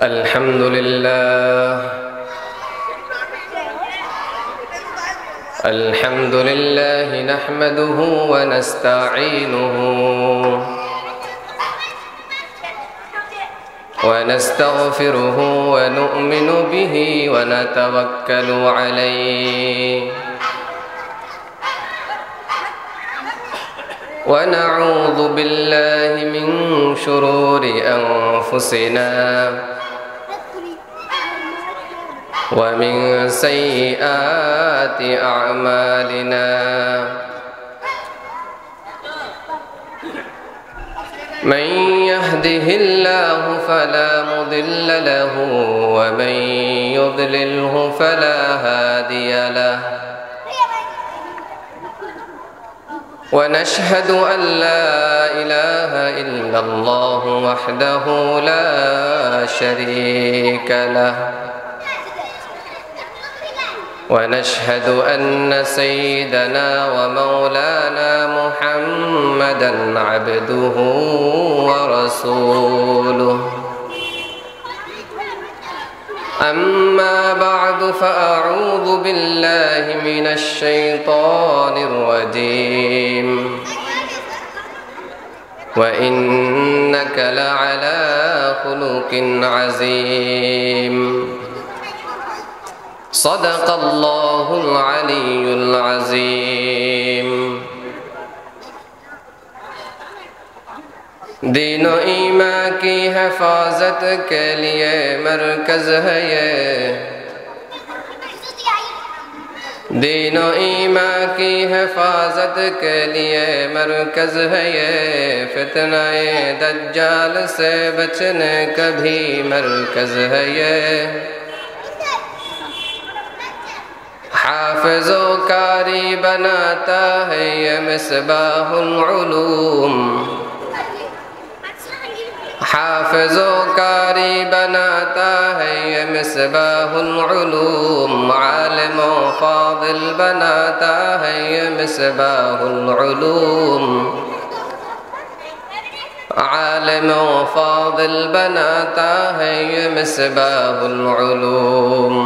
الحمد لله الحمد لله نحمده ونستعينه ونستغفره ونؤمن به ونتوكل عليه ونعوذ بالله من شرور أنفسنا ومن سيئات أعمالنا من يهده الله فلا مضل له ومن يضلله فلا هادي له ونشهد أن لا إله إلا الله وحده لا شريك له ونشهد أن سيدنا ومولانا محمدًا عبده ورسوله أما بعد فأعوذ بالله من الشيطان الرجيم وإنك لعلى خلق عظيم صدق الله العلي العظيم دین و ایمان کی حفاظت کے لیے مرکز ہے یہ دین و ایمان کی حفاظت کے لیے مرکز ہے یہ فتنہ دجال سے بچنے کا بھی مرکز ہے یہ حافظ و قاری بناتا ہے یہ مصباح العلوم حافظ و قاری بناتا ہے یہ مصباح العلوم عالم و فاضل بناتا ہے یہ مصباح العلوم عالم و فاضل بناتا ہے یہ مصباح العلوم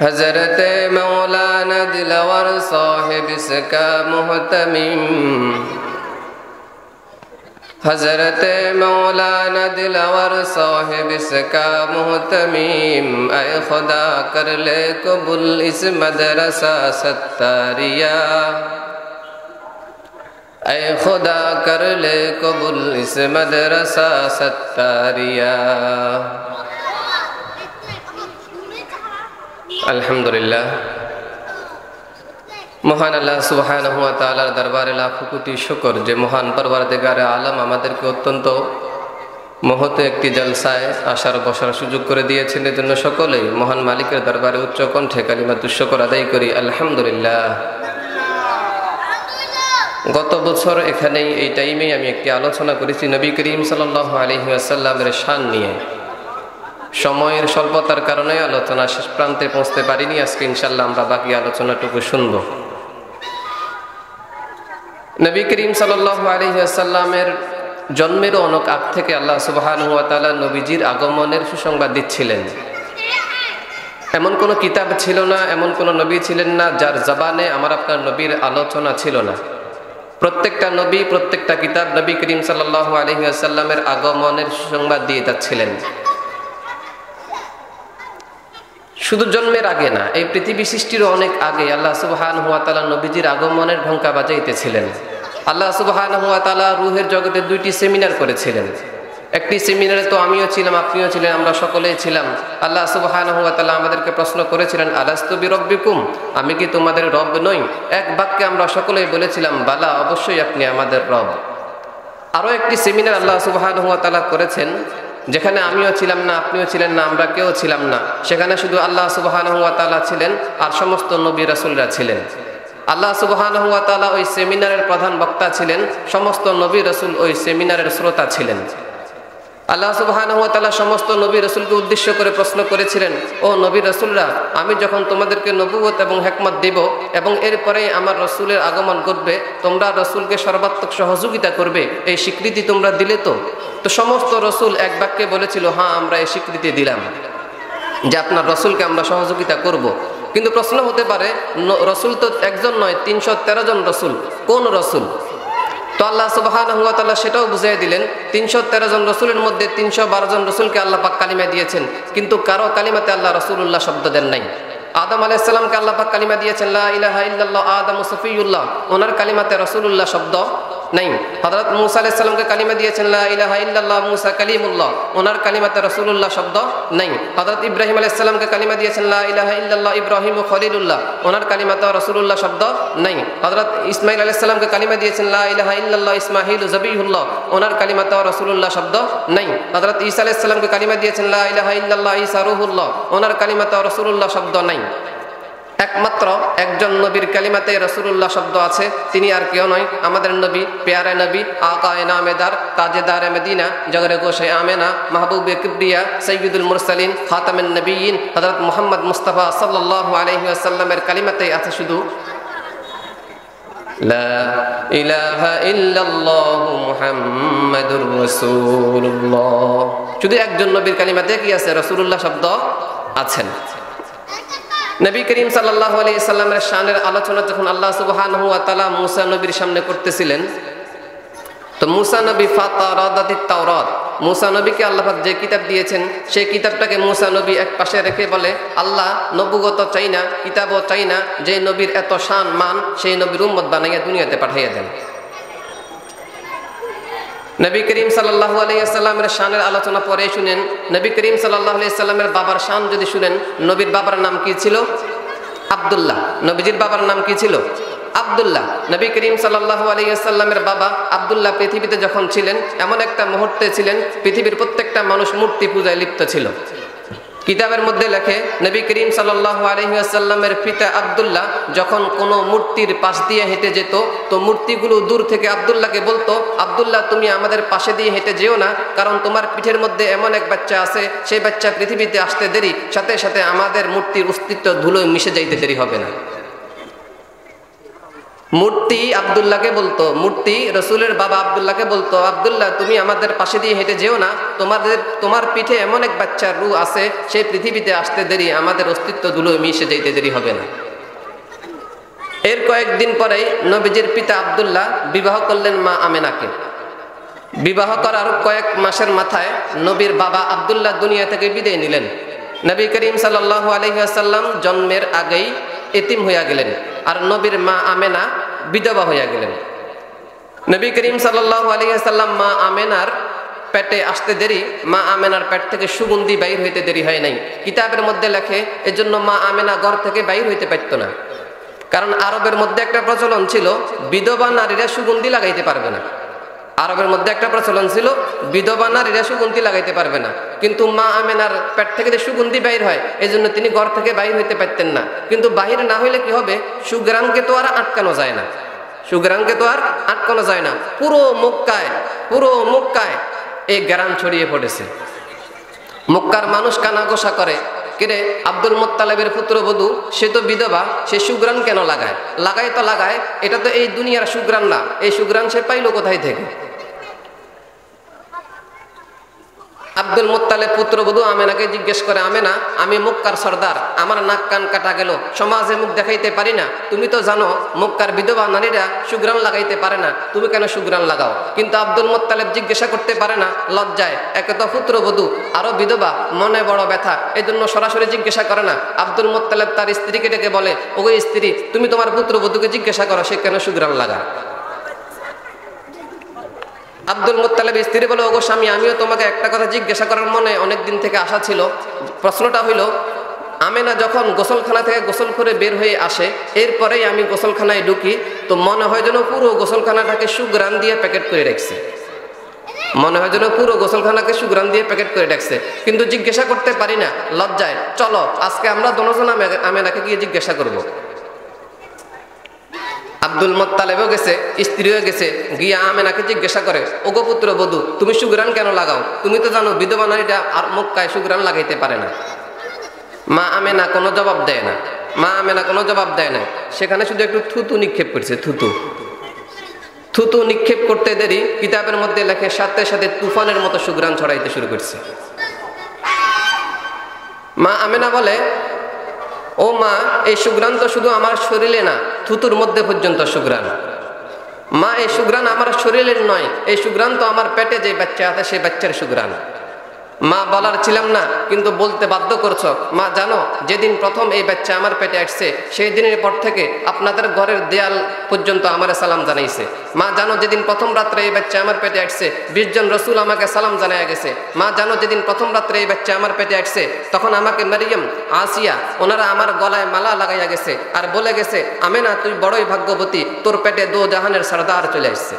حضرت مولانا دلور صاحب اس کا محتمم حضرت مولانا دلور صاحب اس کا محتمم اے خدا کر لے قبول اس مدرسہ ستاریہ اے خدا کر لے قبول اس مدرسہ ستاریہ আলহামদুলিল্লাহ মহান আল্লাহ সুবহানাহু ওয়া তাআলার দরবারে লাখো কোটি শুকর যে মহান পরওয়ারদিগারে আলম আমাদেরকে অত্যন্ত মহৎ একটি জলসায় আসার বসার সুযোগ করে দিয়েছেন এর জন্য সকলেই মহান মালিকের দরবারে উচ্চ কণ্ঠে কালিমাতুশ শুকর আদায় করি আলহামদুলিল্লাহ। গত বছর এখানেই এই টাইমেই আমি একটি আলোচনা করেছি নবী করিম সাল্লাল্লাহু আলাইহি ওয়াসাল্লামের শান নিয়ে। সময়ের স্বল্পতার কারণে আলোচনা শেষ প্রান্তে পৌঁছতে পারিনি। আজকে ইনশাআল্লাহ আমরা বাকি আলোচনাটুকু শুনব। নবী করিম সাল্লাল্লাহু আলাইহি ওয়াসাল্লামের জন্মের অনেক আগ থেকে আল্লাহ সুবহানাহু ওয়া তাআলা নবীজির আগমনের সুসংবাদ দিচ্ছিলেন। এমন কোনো কিতাব ছিল না, এমন কোনো নবী ছিলেন না যার জবানে আমার আপনার নবীর আলোচনা ছিল না। প্রত্যেকটা নবী, প্রত্যেকটা কিতাব নবী করিম সাল্লাল্লাহু আলাইহি ওয়াসাল্লামের আগমনের সুসংবাদ দিয়ে যাচ্ছিলেন। শুধু জন্মের আগে না, এই পৃথিবী সৃষ্টির অনেক আগে আল্লাহ সুবহানাহু ওয়া তাআলা নবীজির আগমনের ঢঙ্কা বাজাইতেছিলেন। আল্লাহ সুবহানাহু ওয়া তাআলা রূহের জগতে দুইটি সেমিনার করেছিলেন। একটি সেমিনারে তো আমিও ছিলাম, আপনিও ছিলেন, আমরা সকলেই ছিলাম। আল্লাহ সুবহানাহু ওয়া তাআলা আমাদেরকে প্রশ্ন করেছিলেন, আলাস্তু বিরব্বিকুম, আমি কি তোমাদের রব নই? এক বাক্যে আমরা সকলেই বলেছিলাম, বালা, অবশ্যই আপনি আমাদের রব। আরও একটি সেমিনার আল্লাহ সুবহানাহু ওয়া তাআলা করেছেন, যেখানে আমিও ছিলাম না, আপনিও ছিলেন না, আমরা কেউ ছিলাম না। সেখানে শুধু আল্লাহ সুবহানাহু ওয়া তাআলা ছিলেন আর সমস্ত নবী রাসূলরা ছিলেন। আল্লাহ সুবহানাহু ওয়া তাআলা ওই সেমিনারের প্রধান বক্তা ছিলেন, সমস্ত নবী রাসূল ওই সেমিনারের শ্রোতা ছিলেন। আল্লাহ সুবহানাহু ওয়া তাআলা সমস্ত নবী রাসূলকে উদ্দেশ্য করে প্রশ্ন করেছিলেন, ও নবী রাসূলরা, আমি যখন তোমাদেরকে নবুয়ত এবং হিকমত দেব এবং এরপরেই আমার রাসূলের আগমন ঘটবে, তোমরা রাসূলকে সর্বাত্মক সহযোগিতা করবে, এই স্বীকৃতি তোমরা দিলে তো? তো সমস্ত রসুল এক বাক্যে বলেছিল, হ্যাঁ আমরা এই স্বীকৃতি দিলাম যে আপনার রসুলকে আমরা সহযোগিতা করব। কিন্তু প্রশ্ন হতে পারে, রসুল তো একজন নয়, 313 জন রসুল, কোন রসুল? তো আল্লাহ সুবহানাহু ওয়া তাআলা সেটাও বুঝিয়ে দিলেন, 313 জন রসুলের মধ্যে 312 জন রসুলকে আল্লাহ পাক কালিমা দিয়েছেন, কিন্তু কারো কালিমাতে আল্লাহ রাসূলুল্লাহ শব্দ দেন নাই। আদম আলাইহিস সালামকে আল্লাহ পাক কালিমা দিয়েছেন, লা ইলাহা ইল্লাল্লাহ আদম সফিউল্লাহ, ওনার কালিমাতে রাসূলুল্লাহ শব্দ নাই। হযরত মূসা আলাইহিস সালামকে কালিমা দিয়েছেন, লা ইলাহা ইল্লাল্লাহ মূসা কালিমুল্লাহ, ওনার কালিমাতে রাসূলুল্লাহ শব্দ নাই। হযরত ইব্রাহিম আলাইহিস সালামকে কালিমা দিয়েছেন, লা ইলাহা ইল্লাল্লাহ ইব্রাহিম খলিলুল্লাহ, ওনার কালিমাতে রাসূলুল্লাহ শব্দ নাই। হযরত ইসমাঈল আলাইহিস সালামকে কালিমা দিয়েছেন, লা ইলাহা ইল্লাল্লাহ ইসমাঈল যাবিহুল্লাহ, ওনার কালিমাতে রাসূলুল্লাহ শব্দ নাই। হযরত ঈসা আলাইহিস সালামকে কালিমা দিয়েছেন, লা ইলাহা ইল্লাল্লাহ ঈসা রূহুল্লাহ, ওনার কালিমাতে রাসূলুল্লাহ শব্দ নাই। একমাত্র একজন নবীর কালিমাতে রাসূলুল্লাহ শব্দ আছে, তিনি আর কেউ নয়, আমাদের নবী, পেয়ারে নবী, আকায়ে নামেদার, তাজেদারে মদিনা, জগরে গোশে আমেনা, মাহবুবে কিবরিয়া, সাইয়্যিদুল মুরসালিন, খাতামুন নবিয়্যিন হযরত মুহাম্মদ মুস্তাফা সাল্লাল্লাহু আলাইহি ওয়াসাল্লামের কালিমাতে আছে শুধু লা ইলাহা ইল্লাল্লাহু মুহাম্মাদুর রাসূলুল্লাহ। শুধু একজন নবীর কালিমাতে কি আছে? রাসূলুল্লাহ শব্দ আছেন। নবী করিম সাল্লাল্লাহু আলাইহি সাল্লামের শানের আলোচনা যখন আল্লাহ সুবহানাহু ওয়া তাআলা মুসা নবীর সামনে করতেছিলেন, তো মুসা নবী ফাতারাদাতিত তাওরাত, মুসা নবীকে আল্লাহ পাক যে কিতাব দিয়েছেন সেই কিতাবটাকে মুসা নবী এক পাশে রেখে বলে, আল্লাহ নবুয়ত চাই না, কিতাবও চাই না, যে নবীর এত শান মান সেই নবীর উম্মত বানাইয়া দুনিয়াতে পাঠাইয়া দেন। নবী করিম সাল্লাল্লাহু আলাইহি সাল্লামের শানের আলোচনা পরে শুনেন। নবী করিম সাল্লাল্লাহু আলাইহি সাল্লামের বাবার শান যদি শুনেন, নবীর বাবার নাম কি ছিল? আব্দুল্লাহ। নবীজির বাবার নাম কি ছিল? আব্দুল্লাহ। নবী করিম সাল্লাল্লাহু আলাইহি সাল্লামের বাবা আব্দুল্লাহ পৃথিবীতে যখন ছিলেন, এমন একটা মুহূর্তে ছিলেন পৃথিবীর প্রত্যেকটা মানুষ মূর্তি পূজায় লিপ্ত ছিল। কিতাবের মধ্যে লেখে, নবী করিম সাল্লাল্লাহু আলাইহি ওয়াসাল্লামের পিতা আব্দুল্লাহ যখন কোনো মূর্তির পাশ দিয়ে হেঁটে যেত, তো মূর্তিগুলো দূর থেকে আব্দুল্লাহকে বলতো, আব্দুল্লাহ তুমি আমাদের পাশে দিয়ে হেঁটে যেও না, কারণ তোমার পিঠের মধ্যে এমন এক বাচ্চা আছে, সেই বাচ্চা পৃথিবীতে আসতে দেরি, সাথে সাথে আমাদের মূর্তির অস্তিত্ব ধুলোয় মিশে যাইতে দেরি হবে না। মূর্তি আব্দুল্লাহকে বলতো, মূর্তি রসুলের বাবা আব্দুল্লাহকে বলতো, আব্দুল্লাহ তুমি আমাদের পাশে দিয়ে হেঁটে যেও না, তোমার পিঠে এমন এক বাচ্চার রূহ আছে, সেই পৃথিবীতে আসতে দেরি, আমাদের অস্তিত্ব ধুলোয় মিশে যাইতে দেরি হবে না। এর কয়েকদিন পরেই নবীজির পিতা আব্দুল্লাহ বিবাহ করলেন মা আমেনাকে। বিবাহ করার কয়েক মাসের মাথায় নবীর বাবা আব্দুল্লাহ দুনিয়া থেকে বিদায় নিলেন। নবী করিম সাল্লাল্লাহু আলাইহি ওয়াসাল্লাম জন্মের আগেই এতিম হইয়া গেলেন, আর নবীর মা আমেনা বিধবা হইয়া গেলেন। নবী করিম সাল্লাল্লাহু আলাইহি ওয়াসাল্লাম মা আমেনার পেটে আসতে দেরি, মা আমেনার পেট থেকে সুগন্ধি বাইর হইতে দেরি হয় নাই। কিতাবের মধ্যে লেখে, এজন্য মা আমেনা ঘর থেকে বাইর হইতে পারত না, কারণ আরবের মধ্যে একটা প্রচলন ছিল বিধবা নারীরা সুগন্ধি লাগাইতে পারবে না। আরবের মধ্যে একটা প্রচলন ছিল বিধবা নারীরা সুগন্ধি লাগাইতে পারবে না, কিন্তু মা আমেনার পেট থেকে যে সুগন্ধি বাইর হয়, এই জন্য তিনি ঘর থেকে বাইর হইতে পারতেন না। কিন্তু বাহির না হইলে কি হবে, সুগ্রামকে তো আর আটকানো যায় না, সুগ্রামকে তো আর আটকানো যায় না। পুরো মক্কায় এই গ্রাম ছড়িয়ে পড়েছে। মক্কার মানুষ কানাঘোষা করে, কিরে আব্দুল মুত্তালিবের পুত্রবধূ, সে তো বিধবা, সে সুগ্রান কেন লাগায়? লাগায় তো লাগায়, এটা তো এই দুনিয়ার সুগ্রান না, এই সুগ্রান সে পাইল কোথায় থেকে? আব্দুল মুত্তালিব পুত্রবধূ আমেনাকে জিজ্ঞেস করে, আমেনা আমি মক্কার সর্দার, আমার নাক কান কাটা গেল, সমাজে মুখ দেখাইতে পারি না, তুমি তো জানো মক্কার বিধবা নারীরা সুগ্রান লাগাইতে পারে না, তুমি কেন সুগ্রান লাগাও? কিন্তু আব্দুল মুত্তালিব জিজ্ঞাসা করতে পারে না, লজ্জায়, একে তো পুত্রবধূ, আরো বিধবা, মনে বড় ব্যথা, এই জন্য সরাসরি জিজ্ঞাসা করে না। আব্দুল মুত্তালিব তার স্ত্রীকে ডেকে বলে, ওগো স্ত্রী, তুমি তোমার পুত্রবধূকে জিজ্ঞাসা করো সে কেন সুগ্রান লাগায়। আব্দুল মুত্তালিব স্ত্রী বলে, ওগো স্বামী, আমিও তোমাকে একটা কথা জিজ্ঞাসা করার মনে অনেকদিন থেকে আশা ছিল। প্রশ্নটা হইল, আমেনা যখন গোসলখানা থেকে গোসল করে বের হয়ে আসে, এরপরেই আমি গোসলখানায় ঢুকি, তো মনে হয় যেন পুরো গোসলখানাটাকে সুগ্রান দিয়ে প্যাকেট করে রাখছে, মনে হয় যেন পুরো গোসলখানাকে সুগ্রান দিয়ে প্যাকেট করে রাখছে, কিন্তু জিজ্ঞাসা করতে পারি না, লজ্জায়। চলো আজকে আমরা দুজন আমেনাকে গিয়ে জিজ্ঞাসা করব। আব্দুল মুত্তালিবও গেছে, স্ত্রীও গেছে, গিয়া আমেনাকে জিজ্ঞাসা করে, ওগো পুত্রবধূ, তুমি সুগ্রান কেন লাগাও? তুমি তো জানো বিধবা নারীরা আর মক্কায় সুগ্রান লাগাইতে পারে না। মা আমেনা কোনো জবাব দেয় না, মা আমেনা কোনো জবাব দেয় না, সেখানে শুধু একটু থুতু নিক্ষেপ করছে, থুতু। থুতু নিক্ষেপ করতে দেরি কিতাবের মধ্যে লেখে সাথে সাথে তুফানের মতো সুঘ্রাণ ছড়াইতে শুরু করছে। মা আমেনা বলে, ও মা, এই সুঘ্রাণ তো শুধু আমার শরীরে না, থুতুর মধ্যে পর্যন্ত সুঘ্রাণ। মা, এই সুঘ্রাণ আমার শরীরের নয়, এই সুঘ্রাণ তো আমার পেটে যে বাচ্চা আছে সেই বাচ্চার সুঘ্রাণ। মা, বলার ছিলাম না কিন্তু বলতে বাধ্য করছো। মা, জানো যেদিন প্রথম এই বাচ্চা আমার পেটে আসছে সেই দিনের পর থেকে আপনাদের ঘরের দেয়াল পর্যন্ত আমার সালাম জানাইছে। মা, জানো যেদিন প্রথম রাত্রে এই বাচ্চা আমার পেটে আসছে 20 জন রসুল আমাকে সালাম জানায় গেছে। মা, জানো যেদিন প্রথম রাত্রে এই বাচ্চা আমার পেটে আসছে তখন আমাকে মারিয়াম, আসিয়া ওনারা আমার গলায় মালা লাগাইয়া গেছে আর বলে গেছে, আমেনা তুই বড়ই ভাগ্যবতী, তোর পেটে দো জাহানের সরদার চলে আসছে।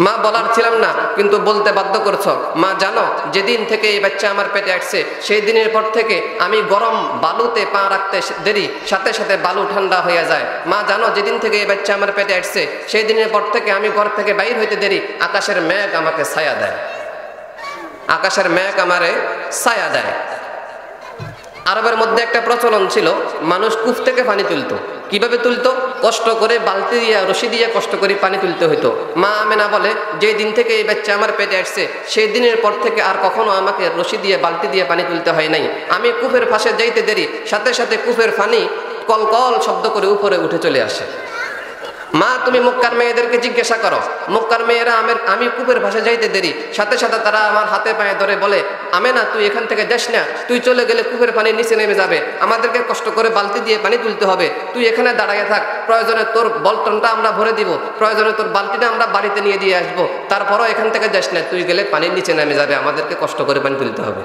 মা, বলার ছিলাম না কিন্তু বলতে বাধ্য করছো। মা, জানো যেদিন থেকে এই বাচ্চা আমার পেটে আসছে সেই দিনের পর থেকে আমি গরম বালুতে পা রাখতে দেরি সাথে সাথে বালু ঠান্ডা হয়ে যায়। মা, জানো যেদিন থেকে এই বাচ্চা আমার পেটে আসছে সেই দিনের পর থেকে আমি ঘর থেকে বাইর হইতে দেরি আকাশের মেঘ আমাকে ছায়া দেয়, আকাশের মেঘ আমারে ছায়া দেয়। আরবের মধ্যে একটা প্রচলন ছিল, মানুষ কূপ থেকে পানি তুলতো। কিভাবে তুলতো? কষ্ট করে বালতি দিয়ে রশি দিয়ে কষ্ট করে পানি তুলতে হইতো। মা আমেনা বলে, যে দিন থেকে এই বাচ্চা আমার পেটে আসছে সেই দিনের পর থেকে আর কখনো আমাকে রশি দিয়ে বালতি দিয়ে পানি তুলতে হয় নাই। আমি কূপের পাশে যাইতে দেরি সাথে সাথে কূপের পানি কলকল শব্দ করে উপরে উঠে চলে আসে। মা, তুমি মক্কার মেয়েদেরকে জিজ্ঞাসা করো, মক্কার মেয়েরা আমি কূপের পাশে যাইতে দেরি সাথে সাথে তারা আমার হাতে পায়ে ধরে বলে, আমেনা তুই এখান থেকে যাস না, তুই চলে গেলে কূপের পানি নিচে নেমে যাবে, আমাদেরকে কষ্ট করে বালতি দিয়ে পানি তুলতে হবে, তুই এখানে দাঁড়াইয়া থাক, প্রয়োজনে তোর বলটনটা আমরা ভরে দিব, প্রয়োজনে তোর বালতিটা আমরা বাড়িতে নিয়ে দিয়ে আসবো, তারপরও এখান থেকে যাস না, তুই গেলে পানির নিচে নেমে যাবে, আমাদেরকে কষ্ট করে পানি তুলতে হবে।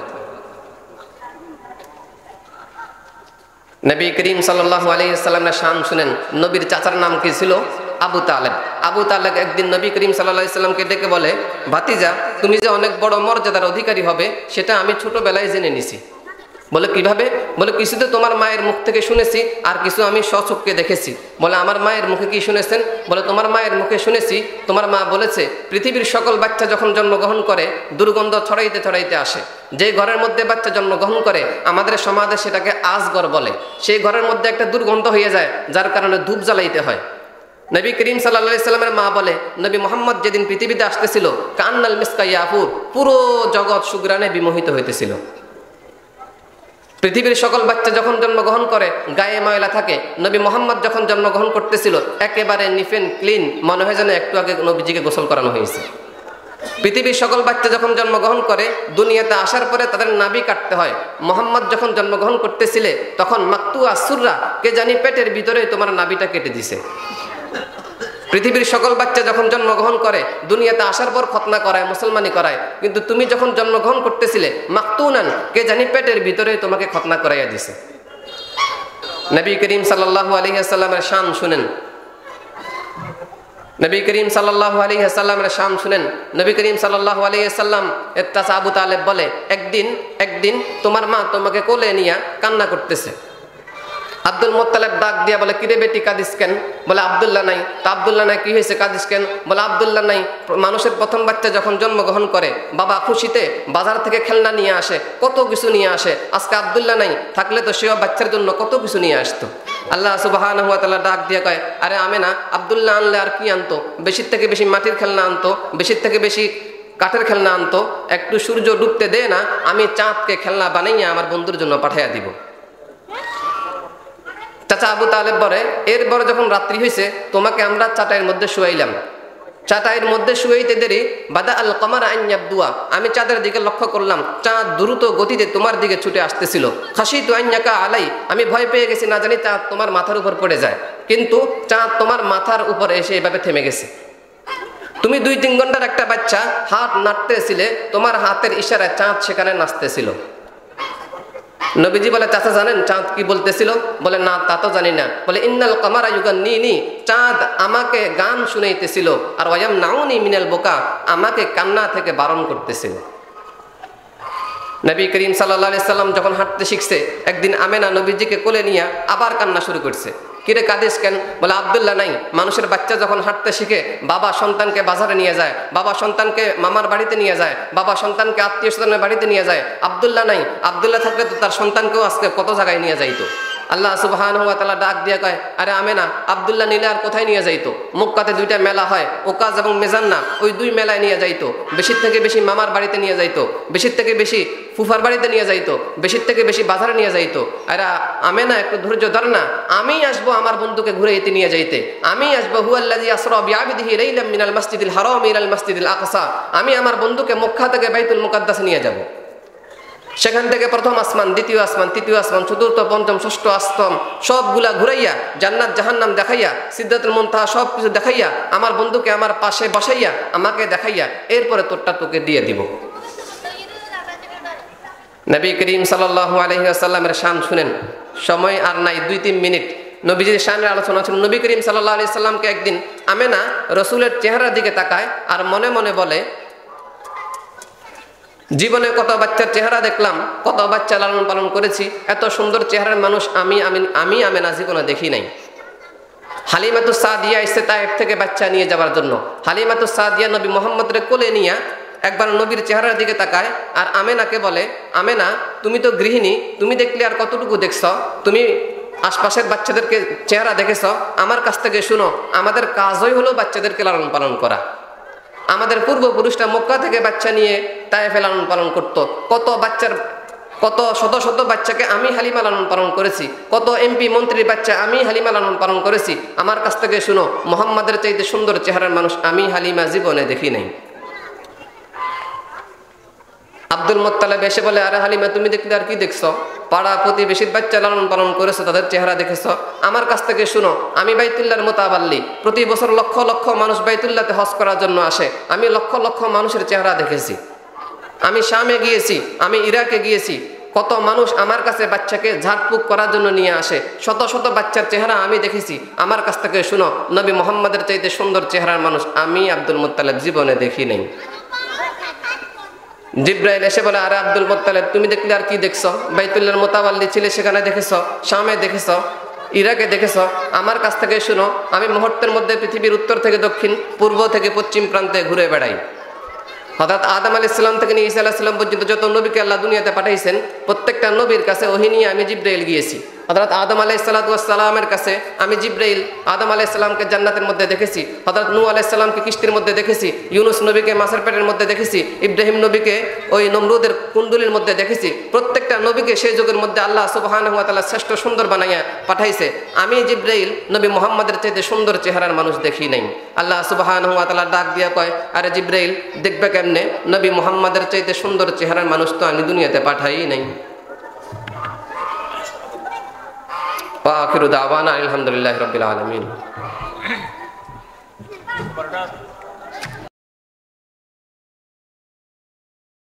নবী করিম সাল্লাল্লাহু আলাইহি ওয়াসাল্লামের শান শুনেন। নবীর চাচার নাম কি ছিল? আবু তালেব। আবু তালেব একদিন নবী করিম সাল্লাল্লাহু আলাইহি ওয়াসাল্লামকে ডেকে বলে, ভাতিজা তুমি যে অনেক বড় মর্যাদার অধিকারী হবে সেটা আমি ছোটবেলায় জেনে নিছি। বলে কিভাবে? বলে কিছু তো তোমার মায়ের মুখ থেকে শুনেছি আর কিছু আমি স্বচক্ষে দেখেছি। বলে আমার মায়ের মুখে কি শুনেছেন? বলে তোমার মায়ের মুখে শুনেছি তোমার মা বলেছে পৃথিবীর সকল বাচ্চা যখন জন্মগ্রহণ করে দুর্গন্ধ ছড়াইতে ছড়াইতে আসে। যে ঘরের মধ্যে বাচ্চা জন্মগ্রহণ করে আমাদের সমাজে সেটাকে আজগর বলে। সেই ঘরের মধ্যে একটা দুর্গন্ধ হয়ে যায় যার কারণে ধূপ জ্বালাইতে হয়। নবী করিম সাল্লাল্লাহু আলাইহি সাল্লামের মা বলে, নবী মুহাম্মদ যেদিন পৃথিবীতে আসতেছিল কান্নাল মিসকা ইয়াফুর, পুরো জগৎ সুগ্রানে বিমোহিত হইতেছিল। পৃথিবীর সকল বাচ্চা যখন জন্মগ্রহণ করে গায়ে ময়লা থাকে, নবী মুহাম্মদ যখন জন্মগ্রহণ করতেছিল একেবারে নিট এন্ড ক্লিন, মনে হয় যেন একটু আগে নবীজিকে গোসল করানো হয়েছে। পৃথিবীর সকল বাচ্চা যখন জন্মগ্রহণ করে দুনিয়াতে আসার পরে তাদের নাভি কাটতে হয়। মুহাম্মদ যখন জন্মগ্রহণ করতেছিলে তখন মাকতুয়া সুররা, কে জানি পেটের ভিতরে তোমার নাভিটা কেটে দিছে। পৃথিবীর সকল বাচ্চা যখন জন্মগ্রহণ করে দুনিয়াতে আসার পর খতনা করায়, মুসলমানি করায়, কিন্তু তুমি যখন জন্মগ্রহণ করতেছিলে মাকতুনান, কে জানি পেটের ভিতরে তোমাকে খতনা করাইয়া দিছে। নবী করিম সাল্লাল্লাহু আলাইহি ওয়াসাল্লামের শান শুনেন। নবী করিম সাল্লাল্লাহু আলাইহি ওয়াসাল্লামের শান শুনেন। নবী করিম সাল্লাল্লাহু আলাইহি ওয়াসাল্লাম এর চাচা আবু তালেব বলে, একদিন তোমার মা তোমাকে কোলে নিয়ে কান্না করতেছে। আব্দুল মুত্তালিব ডাক দিয়া বলে, কিরে বেটি কাঁদিস কেন? বলে আব্দুল্লাহ নাই। তা আব্দুল্লাহ নাই, কি হয়েছে কাঁদিস কেন? বলে আব্দুল্লাহ নাই। মানুষের প্রথম বাচ্চা যখন জন্মগ্রহণ করে বাবা খুশিতে বাজার থেকে খেলনা নিয়ে আসে, কত কিছু নিয়ে আসে। আজকে আব্দুল্লাহ নাই, থাকলে তো সেও বাচ্চার জন্য কত কিছু নিয়ে আসতো। আল্লাহ সুবহানাহু ওয়া তাআলা ডাক দিয়ে কয়, আরে আমেনা, আব্দুল্লাহ আনলে আর কি আনতো? বেশির থেকে বেশি মাটির খেলনা আনতো, বেশির থেকে বেশি কাঠের খেলনা আনতো। একটু সূর্য ডুবতে দে না, আমি চাঁদকে খেলনা বানাইয়া আমার বন্ধুর জন্য পাঠাইয়া দিব। চাচা আবু তালেব বলে, এরপরে যখন রাত্রি হয়েছে তোমাকে আমরা চাটাইয়ের মধ্যে শুয়াইলাম। চাটাইয়ের মধ্যে শুয়াইতে দেরি বাদা আল কমার আন ইয়াবদুয়া, আমি চাঁদের দিকে লক্ষ্য করলাম চাঁদ দ্রুত গতিতে তোমার দিকে ছুটে আসতেছিল। খাসিতু আন ইয়াকা আলাই, আমি ভয় পেয়ে গেছি না জানি চাঁদ তোমার মাথার উপর পড়ে যায়, কিন্তু চাঁদ তোমার মাথার উপর এসে এভাবে থেমে গেছে। তুমি 2-3 ঘন্টার একটা বাচ্চা, হাত নাড়তেছিলে, তোমার হাতের ইশারায় চাঁদ সেখানে নাচতেছিল। নবীজি বলে, চাচা জানেন চাঁদ কি বলতেছিল? বলে না, তা তো জানি না। বলে ইন্নাল কামারা ইউগান্নিনি, চাঁদ আমাকে গান শুনাইতেছিল, আর ওয়ায়াম নাউনি মিনাল বোকা, আমাকে কান্না থেকে বারণ করতেছিল। নবী করিম সাল্লাল্লাহু আলাইহি সাল্লাম যখন হাঁটতে শিখছে একদিন আমেনা নবীজিকে কোলে নিয়ে আবার কান্না শুরু করছে। কিরে কাঁদিস কেন? বলে আব্দুল্লাহ নাই। মানুষের বাচ্চা যখন হাঁটতে শিখে বাবা সন্তানকে বাজারে নিয়ে যায়, বাবা সন্তানকে মামার বাড়িতে নিয়ে যায়, বাবা সন্তানকে আত্মীয় স্বজনের বাড়িতে নিয়ে যায়। আব্দুল্লাহ নাই, আব্দুল্লাহ থাকলে তো তার সন্তানকেও আজকে কত জায়গায় নিয়ে যাইতো। আল্লাহ সুবহানাহু ওয়া তাআলা ডাক দিয়ে কয়, আরে আমেনা, আব্দুল্লাহ নিলে আর কোথায় নিয়ে যাইতো? মক্কাতে দুইটা মেলা হয়, ওকাজ এবং মেজান্না, ওই দুই মেলায় নিয়ে যাইতো। বেশির থেকে বেশি মামার বাড়িতে নিয়ে যাইতো, বেশির থেকে বেশি ফুফার বাড়িতে নিয়ে যাইতো, বেশির থেকে বেশি বাজারে নিয়ে যাইতো। আরে আমেনা, একটু ধৈর্য ধর না, আমি আসবো আমার বন্ধুকে ঘুরে এতে নিয়ে যাইতে। আমি আসবো, হুয়াল্লাযী আসরা বিআবদিহি লাইলাম মিনাল মাসজিদিল হারাম ইলাল মাসজিদিল আকসা। আমি আমার বন্ধুকে মক্কা থেকে বাইতুল মুকাদ্দাসে নিয়ে যাব। সেখান থেকে প্রথম আসমান, দ্বিতীয় আসমান, তৃতীয় আসমান, চতুর্থ, পঞ্চম, ষষ্ঠ আসমান সবগুলা ঘুরাইয়া, জান্নাত জাহান্নাম দেখাইয়া, সিদরাতুল মুনতাহা সব কিছু দেখাইয়া, আমার বন্ধুকে আমার পাশে বসাইয়া, আমাকে দেখাইয়া, এরপরে তোরটা তোকে দিয়ে দিব। নবী করিম সাল্লাল্লাহু আলাইহি ওয়াসাল্লামের শান শুনেন। সময় আর নাই, 2-3 মিনিট নবীজির শানের আলোচনা ছিল। নবী করিম সাল্লাল্লাহু আলাইহি সাল্লামকে একদিন আমেনা রসুলের চেহারার দিকে তাকায় আর মনে মনে বলে, জীবনে কত বাচ্চার চেহারা দেখলাম, কত বাচ্চা লালন পালন করেছি, এত সুন্দর চেহারার মানুষ আমি আমেনা জীবনে দেখি নাই। হালিমাতুস সাদিয়া এসে তায়েফ থেকে বাচ্চা নিয়ে যাওয়ার জন্য। হালিমাতুস সাদিয়া নবী মুহাম্মদের কোলে নিয়ে একবার নবীর চেহারার দিকে তাকায় আর আমেনাকে বলে, আমেনা, তুমি তো গৃহিণী, তুমি দেখলে আর কতটুকু দেখছ? তুমি আশপাশের বাচ্চাদেরকে চেহারা দেখেছ, আমার কাছ থেকে শুনো, আমাদের কাজই হলো বাচ্চাদেরকে লালন পালন করা। আমাদের পূর্বপুরুষরা মক্কা থেকে বাচ্চা নিয়ে তায়েফে লালন পালন করত। কত শত শত বাচ্চাকে আমি হালিমা লালন পালন করেছি, কত এমপি মন্ত্রীর বাচ্চা আমি হালিমা লালন পালন করেছি। আমার কাছ থেকে শুনো, মুহাম্মাদের চাইতে সুন্দর চেহারার মানুষ আমি হালিমা জীবনে দেখি নাই। আব্দুল মুত্তালিব এসে বলে, আরে হালিমা, তুমি দেখলে আর কি দেখছো? পাড়া প্রতিবেশীর বাচ্চা লালন পালন করেছো, তাদের চেহারা দেখেছ। আমার কাছ থেকে শুনো, আমি বাইতুল্লাহর মোতাবাল্লি, প্রতি বছর লক্ষ লক্ষ মানুষ বাইতুল্লাহতে হজ করার জন্য আসে। আমি লক্ষ লক্ষ মানুষের চেহারা দেখেছি। আমি শামে গিয়েছি, আমি ইরাকে গিয়েছি, কত মানুষ আমার কাছে বাচ্চাকে ঝাড়ফুঁক করার জন্য নিয়ে আসে। শত শত বাচ্চার চেহারা আমি দেখেছি। আমার কাছ থেকে শুনো, নবী মুহাম্মাদের চাইতে সুন্দর চেহারার মানুষ আমি আব্দুল মুত্তালিব জীবনে দেখি নাই। জিব্রাইল এসে বলে, আরে আব্দুল মুত্তালিব, তুমি দেখলে আর কি দেখছো? বাইতুল্লাহর মোতাবাল্লি ছিলে, সেখানে দেখেছ, শামে দেখেছ, ইরাকে দেখেছ। আমার কাছ থেকে শুনো, আমি মুহূর্তের মধ্যে পৃথিবীর উত্তর থেকে দক্ষিণ, পূর্ব থেকে পশ্চিম প্রান্তে ঘুরে বেড়াই। হযরত আদম আলাইহিস সালাম থেকে নিয়ে ঈসা আলাইহিস সালাম পর্যন্ত যত নবীকে আল্লাহ দুনিয়াতে পাঠাইছেন, প্রত্যেকটা নবীর কাছে ওহী নিয়ে আমি জিব্রাইল গিয়েছি। হযরত আদম আলাইহিস সালামের কাছে আমি জিব্রাইল আদম আলাইহিস সালামকে জান্নাতের মধ্যে দেখেছি, হযরত নূহ আলাইহিস সালামকে কিস্তির মধ্যে দেখেছি, ইউনুস নবীকে মাছের পেটের মধ্যে দেখেছি, ইব্রাহিম নবীকে ওই নমরুদের কুণ্ডলীর মধ্যে দেখেছি। প্রত্যেকটা নবীকে সেই যুগের মধ্যে আল্লাহ সুবহানাহু ওয়া তাআলা শ্রেষ্ঠ সুন্দর বানাইয়া পাঠাইছে। আমি জিব্রাইল নবী মুহাম্মাদের চাইতে সুন্দর চেহারার মানুষ দেখি নাই। আল্লাহ সুবহানাহু ওয়া তাআলা ডাক দিয়া কয়, আরে জিব্রাইল, দেখবে কেমনে? নবী মুহাম্মাদের চাইতে সুন্দর চেহারার মানুষ তো আমি দুনিয়াতে পাঠাই নাই। وآخر دعوانا الحمد لله رب العالمين.